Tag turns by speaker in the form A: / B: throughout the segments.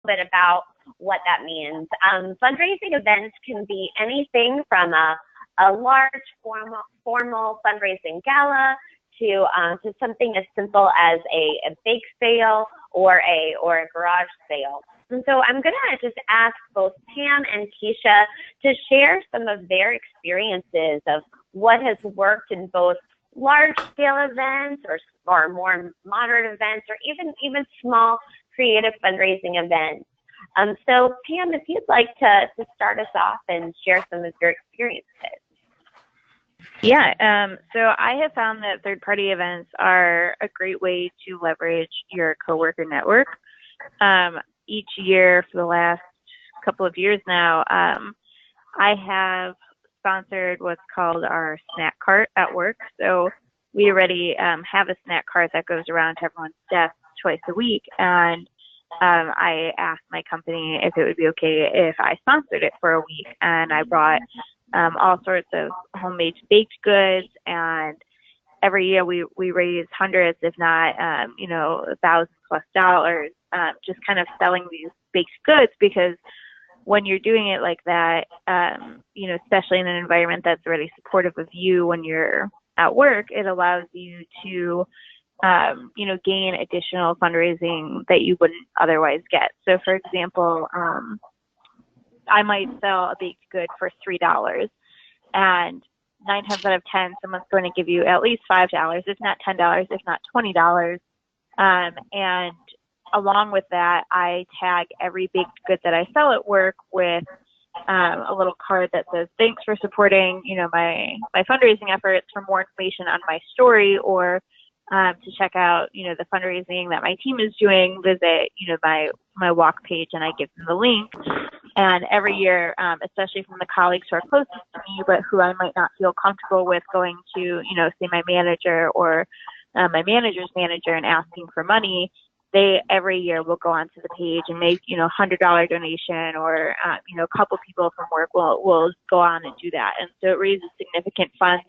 A: bit about what that means. Fundraising events can be anything from a large formal fundraising gala to something as simple as a bake sale or a garage sale. And so I'm going to just ask both Pam and Kisha to share some of their experiences of what has worked in both large-scale events or more moderate events or even small creative fundraising events. So Pam, if you'd like to start us off and share some of your experiences.
B: Yeah, so I have found that third-party events are a great way to leverage your coworker network. Each year for the last couple of years now, I have sponsored what's called our snack cart at work. So we already have a snack cart that goes around to everyone's desk twice a week. And I asked my company if it would be okay if I sponsored it for a week. And I brought all sorts of homemade baked goods, and every year we raise hundreds, if not, $1,000+ just kind of selling these baked goods, because when you're doing it like that, especially in an environment that's already supportive of you when you're at work, it allows you to, gain additional fundraising that you wouldn't otherwise get. So for example, I might sell a baked good for $3, and 9 times out of 10, someone's going to give you at least $5, if not $10, if not $20. And along with that, I tag every baked good that I sell at work with a little card that says, "Thanks for supporting, my fundraising efforts. For more information on my story or to check out, the fundraising that my team is doing, visit, my walk page," and I give them the link. And every year, especially from the colleagues who are closest to me, but who I might not feel comfortable with going to, say my manager or my manager's manager and asking for money, they every year will go onto the page and make, $100 donation, or, a couple people from work will go on and do that. And so it raises significant funds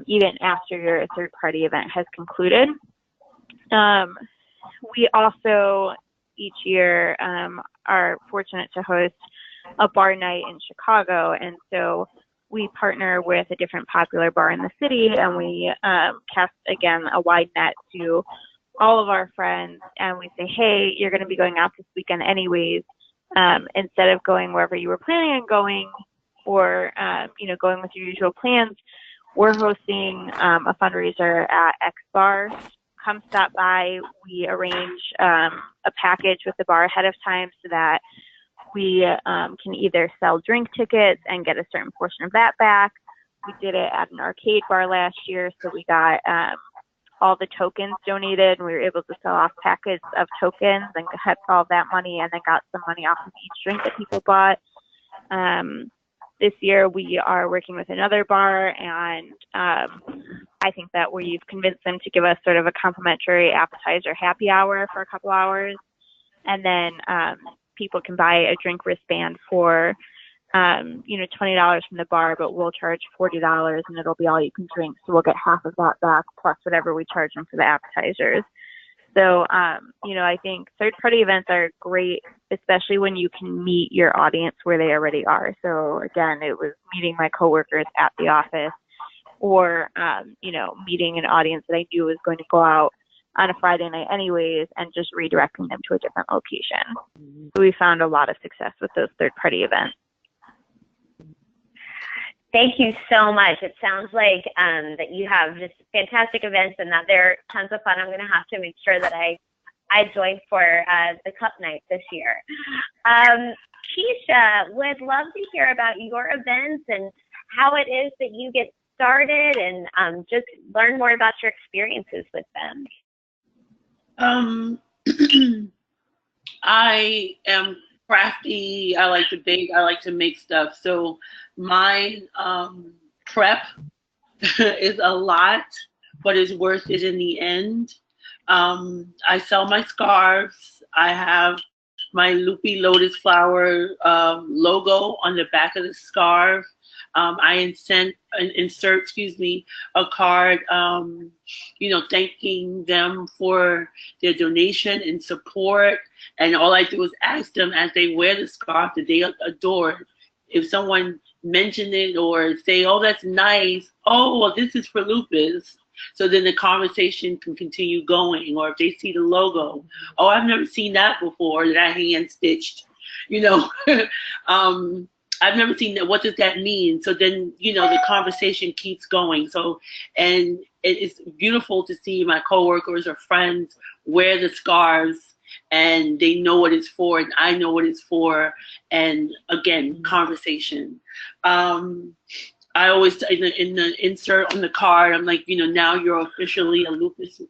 B: even after your third-party event has concluded. We also each year are fortunate to host a bar night in Chicago, and so we partner with a different popular bar in the city, and we cast, again, a wide net to all of our friends, and we say, hey, you're going to be going out this weekend anyways. Instead of going wherever you were planning on going, or going with your usual plans, we're hosting a fundraiser at X Bar. Come stop by. We arrange a package with the bar ahead of time so that we can either sell drink tickets and get a certain portion of that back. We did it at an arcade bar last year, so we got all the tokens donated, and we were able to sell off packets of tokens and kept all that money, and then got some money off of each drink that people bought. This year we are working with another bar, and I think that we've convinced them to give us sort of a complimentary appetizer happy hour for a couple hours, and then people can buy a drink wristband for $20 from the bar, but we'll charge $40, and it'll be all you can drink. So we'll get half of that back plus whatever we charge them for the appetizers. So, I think third-party events are great, especially when you can meet your audience where they already are. So again, it was meeting my coworkers at the office, or, meeting an audience that I knew was going to go out on a Friday night anyways, and just redirecting them to a different location. So we found a lot of success with those third-party events.
A: Thank you so much. It sounds like that you have just fantastic events and that they're tons of fun. I'm going to have to make sure that I join for the Cup Night this year. Kisha, would love to hear about your events and how it is that you get started, and just learn more about your experiences with them.
C: I am crafty. I like to bake. I like to make stuff. So my prep is a lot, but it's worth it in the end. I sell my scarves. I have my Loopy Lotus Flower logo on the back of the scarf. I insert, a card, thanking them for their donation and support. And all I do is ask them as they wear the scarf that they adore. If someone mention it or say, "Oh, that's nice. Oh, well, this is for lupus." So then the conversation can continue going. Or if they see the logo, "Oh, I've never seen that before, that hand stitched." I've never seen that. What does that mean? So then, the conversation keeps going. So, and it's beautiful to see my coworkers or friends wear the scarves and they know what it's for and I know what it's for. And again, conversation. I always, in the insert on the card, I'm like, now you're officially a lupus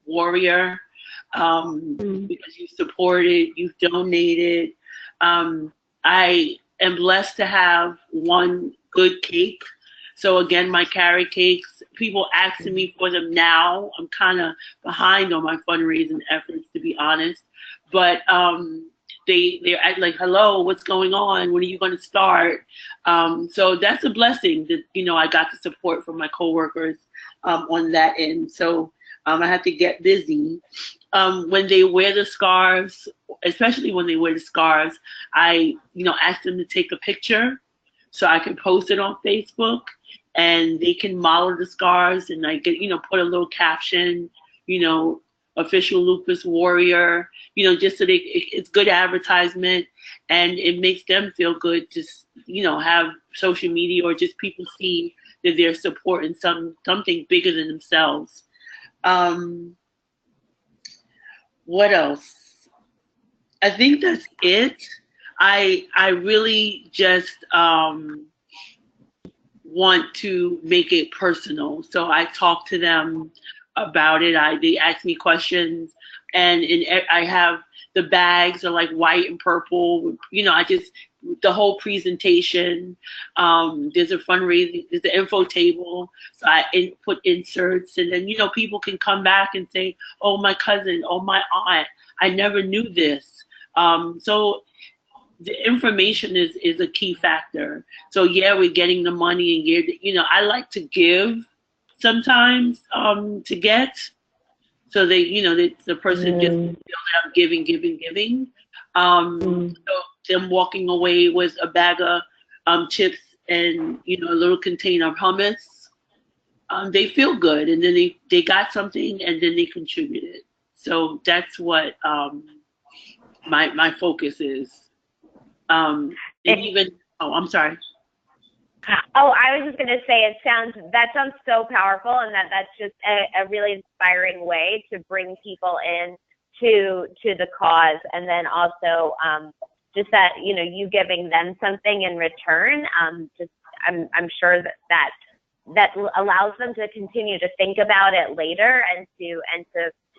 C: warrior, because you supported, you've donated. I am blessed to have one good cake. So again, my carrot cakes, people asking me for them now. I'm kind of behind on my fundraising efforts, to be honest. But they're like, "Hello, what's going on? When are you going to start?" So that's a blessing that, I got the support from my coworkers on that end. So I have to get busy. When they wear the scarves, especially when they wear the scarves, I, ask them to take a picture so I can post it on Facebook, and they can model the scarves, and I get, put a little caption, official lupus warrior, just so it's good advertisement, and it makes them feel good to, have social media or just people see that they're supporting something bigger than themselves. What else? I think that's it. I really just want to make it personal. So I talk to them about it. They ask me questions, and I have the bags are like white and purple. The whole presentation. There's a fundraising. There's the info table. So I put inserts, and then people can come back and say, "Oh, my cousin. Oh, my aunt. I never knew this." So the information is a key factor. So yeah, we're getting the money, and I like to give sometimes to get. So the person just feel that I'm giving. So them walking away with a bag of chips and a little container of hummus, they feel good, and then they got something, and then they contributed. So that's what my focus is. And even I'm sorry.
A: Oh, I was just going to say that sounds so powerful, and that's just a really inspiring way to bring people in to the cause, and then also just that you giving them something in return. I'm sure that allows them to continue to think about it later and to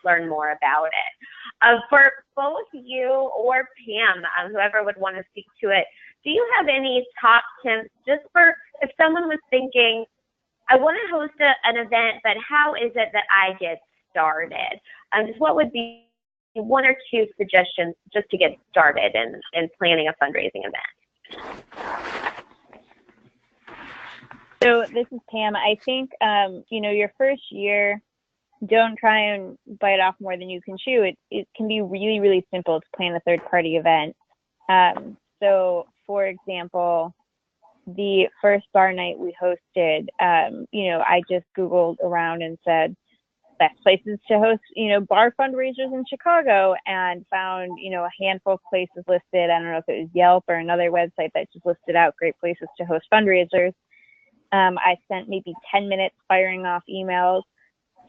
A: learn more about it. For both you or Pam, whoever would want to speak to it, do you have any top tips just for if someone was thinking, I want to host an event, but how is it that I get started? Just what would be one or two suggestions just to get started in planning a fundraising event?
B: So this is Pam. I think, your first year, don't try and bite off more than you can chew. It can be really, really simple to plan a third-party event. So, for example, the first bar night we hosted, I just Googled around and said, best places to host, bar fundraisers in Chicago, and found, a handful of places listed. I don't know if it was Yelp or another website that just listed out great places to host fundraisers. I spent maybe 10 minutes firing off emails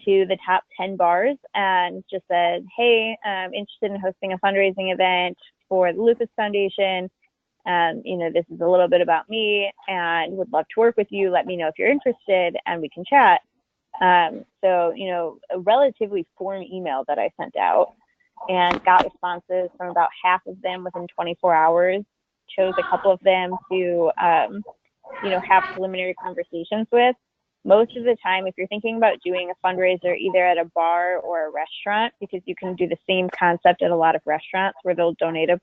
B: to the top 10 bars and just said, hey, I'm interested in hosting a fundraising event for the Lupus Foundation. This is a little bit about me and would love to work with you. Let me know if you're interested and we can chat. So, a relatively form email that I sent out and got responses from about half of them within 24 hours, chose a couple of them to, have preliminary conversations with. Most of the time, if you're thinking about doing a fundraiser either at a bar or a restaurant, because you can do the same concept at a lot of restaurants where they'll donate a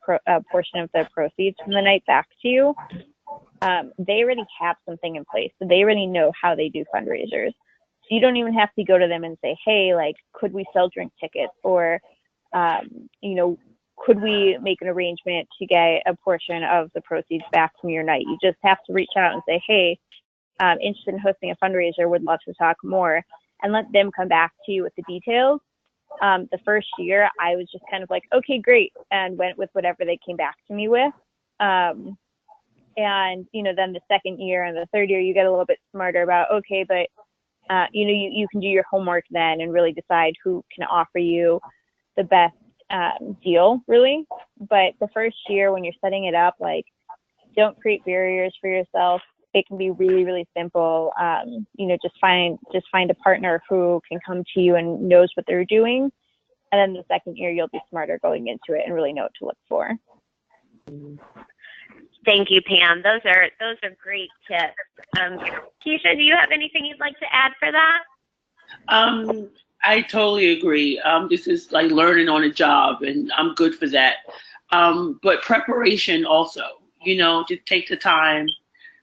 B: portion of their proceeds from the night back to you, they already have something in place. So they already know how they do fundraisers. So you don't even have to go to them and say, hey, like, could we sell drink tickets? Or, you know, could we make an arrangement to get a portion of the proceeds back from your night? You just have to reach out and say, hey, I'm interested in hosting a fundraiser, would love to talk more, and let them come back to you with the details. The first year, I was just kind of like, okay, great, and went with whatever they came back to me with. And, you know, then the second year and the third year, you get a little bit smarter about, okay, but, you know, you can do your homework then and really decide who can offer you the best deal, really. But the first year when you're setting it up, like, don't create barriers for yourself. It can be really, really simple. You know, just find a partner who can come to you and knows what they're doing. And then the second year, you'll be smarter going into it and really know what to look for.
A: Thank you, Pam. Those are great tips. Kisha, do you have anything you'd like to add for that?
C: I totally agree. This is like learning on a job, and I'm good for that. But preparation also, you know, just take the time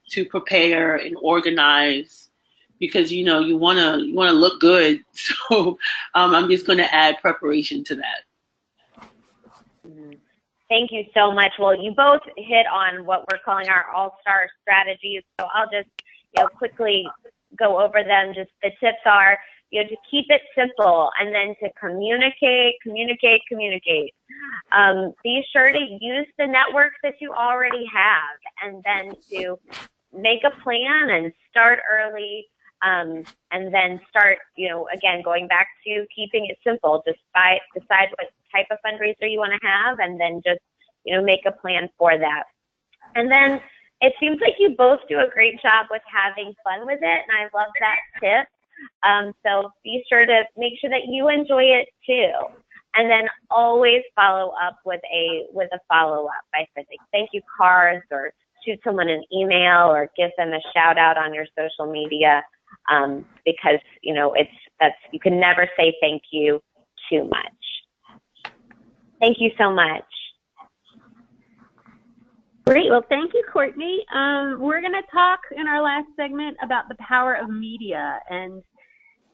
C: to prepare and organize, because, you know, you wanna look good. So I'm just going to add preparation to that.
A: Thank you so much. Well, you both hit on what we're calling our all-star strategies. So I'll just, you know, quickly go over them. Just the tips are, you know, to keep it simple, and then to communicate. Be sure to use the networks that you already have, and then to make a plan and start early, and then start, you know, again, going back to keeping it simple. Just decide what type of fundraiser you want to have, and then just, you know, make a plan for that. And then it seems like you both do a great job with having fun with it, and I love that tip. So be sure to make sure that you enjoy it too. And then always follow up with a follow-up by sending thank you cards, or shoot someone an email, or give them a shout out on your social media, because, you know, you can never say thank you too much. Thank you so much.
D: Great. Well, thank you, Courtney. We're going to talk in our last segment about the power of media. And,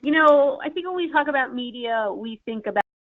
D: you know, I think when we talk about media, we think about